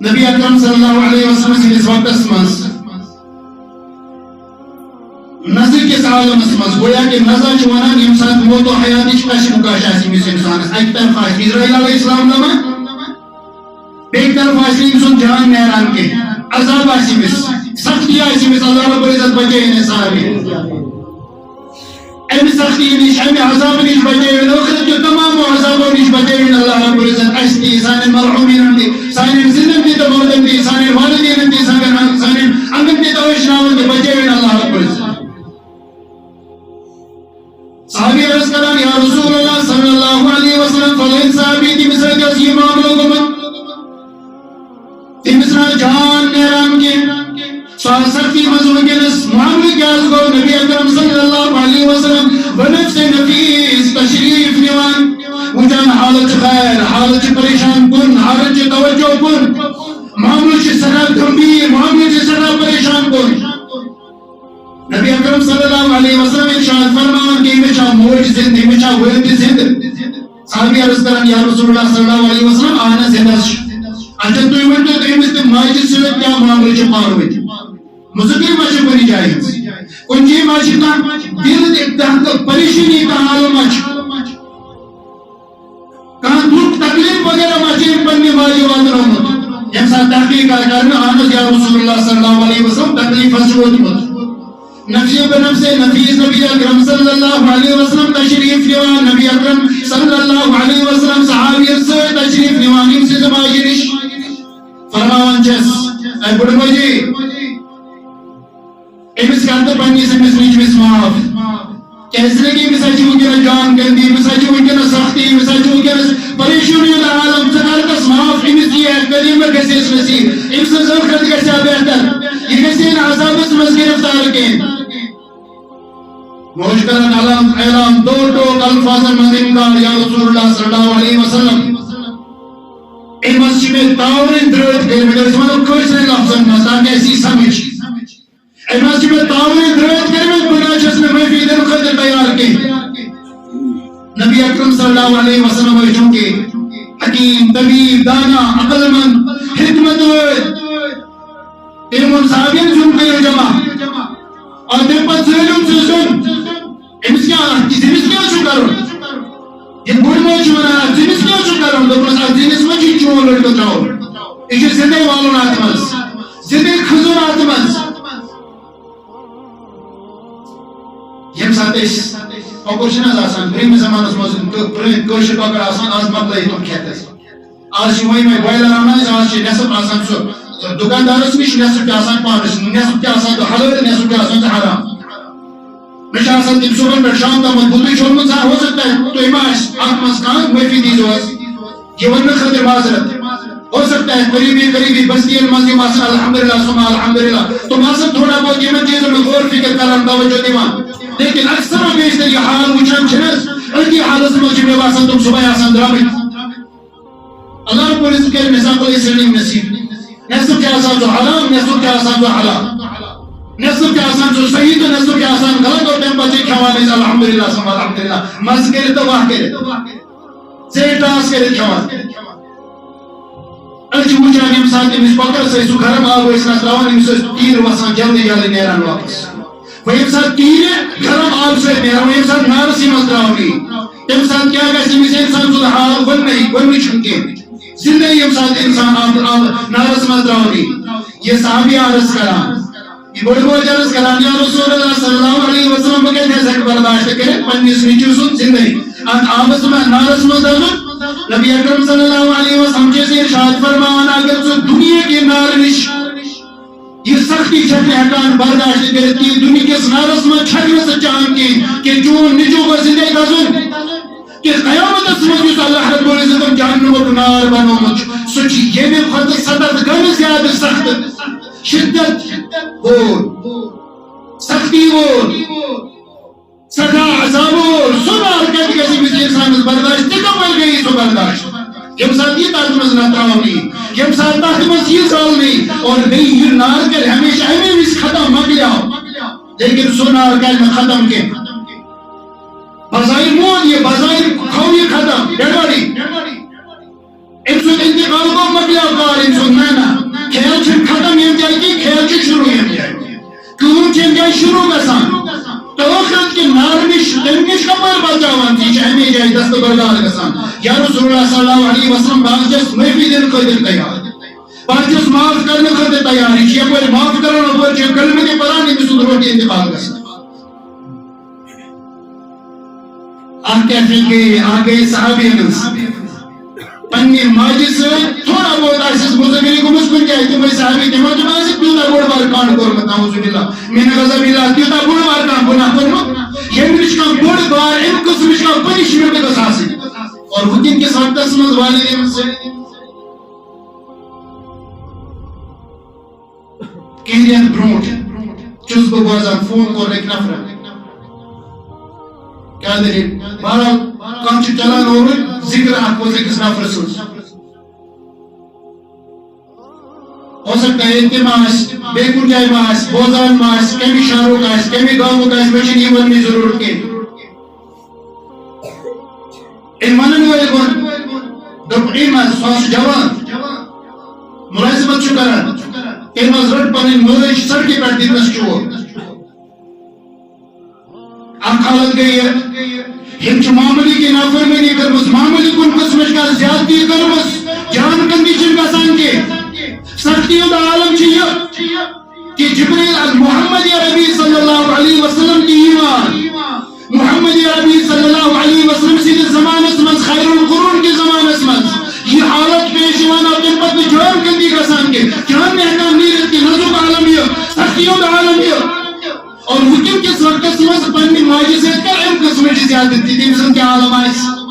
نبی اکرم صلی اللہ علیہ وسلم سندس وقتس مز نظر کس عالمس مز گویا کہ نظر ونان یم سات موت و حیات کش مکاش آمس انسانس اک طرف اسرائیل علیہ السلام نما بیک طرف سن جان نیران کے عذاب آمس سختی آمس اللہ رب العزت بچے انسان ام سختی نش ام عذاب نش بچے آخرت کے تمام عذابوں نش بچے اللہ رب العزت اشتی سان مرحومین دی سان زندن دی تمام دی سان والدین دی سان امن دی توشناون دی بچے اللہ رب العزت صحابی عرض کران یا رسول اللہ صلی اللہ علیہ وسلم فلین صحابی تی مصر کے اسی معاملوں کو تی مصر جان نیران کے سختی مزوگنس معاملے کے از گو نبی اکرم صلی اللہ علیہ وسلم بنفس نفیس تشریف نیوان وجان حالت خیر حالت پریشان کن حالت توجہ کن معاملے سے سراب گمبیر معاملے سے سراب پریشان کن نبی اکرم صلی اللہ علیہ وسلم ارشاد فرمان کہ ہمیشہ موج زند ہمیشہ ولد زند صحابی عرض کرن یا رسول اللہ صلی اللہ علیہ وسلم آنا زندش اچھا تو ونٹو تو ہمیں ماجد سے کیا معاملے سے پار ہوئی مذکر ماشی بنی جائے کنجی ماشی کا دل ایک پریشانی کا حال ماش کہاں دکھ تکلیف وغیرہ ماشی بننے والی وادر ہومت یم ساتھ تحقیق کرنا آنس یا رسول اللہ صلی اللہ علیہ وسلم تکلیف حسوت مت نفسی بنفس نفیس نبی اکرم صلی اللہ علیہ وسلم تشریف نیوان نبی اکرم صلی اللہ علیہ وسلم صحابی سے تشریف نیوان ام سے زماجرش فرماوان چس اے بڑھو جی امس کرتے پنی سے مسلیج مس معاف کیسے کی مساجی وگیرہ جان گندی مساجی وگیرہ سختی مساجی وگیرہ پریشونی عالم سکارتس معاف امس کی ہے قدیمہ کسی اس نصیب امس زرخت کسی بہتر یہ کسی ان عذاب اس مز گرفتار کے موج کرن اعلان دو الفاظ مزمدار یا رسول اللہ صلی اللہ علیہ وسلم ان مسجد میں تعاون درد کے مگر اس میں کوئی سے لفظ نہ تاکہ ایسی سمجھ ان مسجد میں تعاون درد کے میں مناجات میں محفل در خدر تیار کی نبی اکرم صلی اللہ علیہ وسلم وہ چونکہ حکیم طبیب دانا عقل مند حکمت علم صحابین سن کے جمع اور دل پر سیلون سے سن امس کیا شکر یہ بڑھ موچ منا جنس کیا شکر ہوں تو پرسا جنس مجھے چون لڑکو چاہو اسے زندے والون آتمز زندے خزون آتمز یم ساتھ اس پاکوشن از آسان بریم زمان اس موزن کوشک اگر آسان آز مقلعی تم کہتے ہیں آج شمائی میں بائل آرانا ہے آج نصف آسان سو دکاندار اس میں نصف کیا آسان پانش نصف کیا آسان تو حلال نصف کیا آسان تو حرام مش آسان تم صبح پر شام تا مضبوطی چھوڑ منسا ہو سکتا ہے تو اماش آنکھ مسکان محفی دیزو ہے یہ ون خطر معذرت ہو سکتا ہے قریبی بستی المنزی ماسا الحمدللہ سمع الحمدللہ تو ماسا تھوڑا بہت یہ من چیزوں میں غور فکر کرن توجہ دیوان لیکن اکثر و بیشتر یہ حال وچھن چھنس الکی حال اس میں جمعہ باسن تم صبح آسان درامت اللہ رب العزت کے نظام کو اس علم نصیب نصف کے آسان جو حرام نصف کے آسان جو حلال نصف کے آسان جو صحیح تو نصف کے آسان غلط اور ٹیم بچے کھوانے الحمدللہ سمع الحمدللہ مز کرے تو واہ کرے زیر ٹاس کرے کھوانے اچھی مجھا نیم ساتھ امس پکر سے سو گھرم آگو اس نسراوان امس تیر وسان جلدی جلدی نیران واپس وہ امسان تیر گھرم آگ سے نیران وہ امسان نارسی مزدراؤنی امسان کیا گا امس انسان سو حال ون چھنکے زندگی امسان انسان نارس مزدراؤنی یہ صحابی عرض کران یہ بڑی بڑی عرض کران یا رسول اللہ صلی اللہ علیہ وسلم بکے جیسے برداشت کرے پنیس نیچو سن زندگی ان آبس میں نارس مزدراؤنی نبی اکرم صلی اللہ علیہ وسلم جیسے ارشاد فرمان اگر تو دنیا کی نارنش یہ سختی چھٹے حکان برداشت کرتی دنیا کے نارس میں چھٹنے سے چاہن کی کہ چون نجو کو زندے گزن کہ قیامت اسمت جس اللہ رب العزت جہنم و نار بنو مجھ سوچی یہ بھی خود صدر گم زیادہ سخت شدت ہو سختی ہو سزا عذاب اور سنا حرکت کسی بھی انسان برداشت تکمل گئی تو برداشت یم ساتھ یہ تاکمز نہ تراؤنی یم ساتھ تاکمز یہ سالنی اور نہیں یہ نار کر ہمیشہ ہمیں اس ختم مگلیا لیکن سنا حرکت میں ختم کے بظاہر مون یہ بظاہر کھونی ختم ڈیڑوڑی انسو انتقال کو مگلیا کار انسو نینا آئی دستبردار گژھان یا رسول اللہ صلی اللہ علیہ وسلم بہٕ چھس معافی دِنہٕ خٲطرٕ تیار بہٕ چھس معاف کرنہٕ خٲطرٕ تیار یہِ چھِ یپٲرۍ معاف کران اپٲرۍ چھِ کلمہٕ تہِ پران أمِس سُنٛد روٹی انتقال گژھان اکھ کیفے گٔے اکھ گٔے صحابی ہٕنٛز پننہِ ماجہِ سۭتۍ تھوڑا بہت آسٮ۪س مُزمِل گوٚمُت کُنہِ جایہِ تِمے صحابی تِمو چھُ آسہِ تیوٗتاہ بوٚڑ بارٕ کانٛڈ کوٚرمُت نعوذ باللہ مِن غضب اللہ تیوٗتاہ بوٚڑ بارٕ کانٛہہ گُناہ کوٚرمُت ییٚمہِ نِش کانٛہہ بوٚڑ بار اَمہِ قٕسمٕچ کانٛہہ پنِشمنٹ گٔژھ آسٕنۍ اور وٕنکٮ۪ن کِس وقتس منٛز والدین سۭتۍ کینٛہہ رٮ۪تھ برٛونٛٹھ چھُس بہٕ بوزان فون کوٚر أکۍ نفرن کیا دلیل بہرحال کانٛہہ چھُ چلان اورٕ ذکر اکھ اوس أکِس نفرٕ سُنٛد ہو سکتا ہے تِم آسہِ بیٚیہِ کُنہِ جایہِ ما آسہِ بوزان ما آسہِ کمہِ شہرُک آسہِ کمہِ گامُک آسہِ مےٚ چھُنہٕ یہِ وننٕچ ضروٗرت کینٛہہ أمۍ ونن وٲلۍ ووٚن دوٚپ أمۍ حظ سُہ حظ چھُ جوان مُلٲزمت چھُ کران تٔمۍ حظ رٔٹ پنٕنۍ مٲج سڑکہِ پٮ۪ٹھ دِتنس چوب اکھ حالت گٔے یِم چھِ معموٗلی کینٛہہ نافرمٲنی کٔرمٕژ معموٗلی کُنہِ قٕسمٕچ کانٛہہ زیادتی کٔرمٕژ جان کنڈیشن گژھان کینٛہہ سختی ہُنٛد عالم چھُ یہِ کہ جبریل محمد عربی صلی اللہ علیہ وسلم کی ایمان محمد عربی صلی اللہ علیہ وسلم سٕنٛدِس زمانس منٛز خیر القرون کِس زمانس منٛز یہ حالت پیش یِوان اور تمہِ پتہٕ جان کندی گژھان کینٛہہ جان نہٕ ہٮ۪کان نیٖرِتھ کینٛہہ نزُک عالم یہِ سختی ہُنٛد عالم یہِ اور وٕنکٮ۪ن کِس وقتس منٛز پننہِ ماجہِ سۭتۍ کر اَمہِ قٕسمٕچ زیادتی تٔمۍ سُنٛد کیٛاہ عالم آسہِ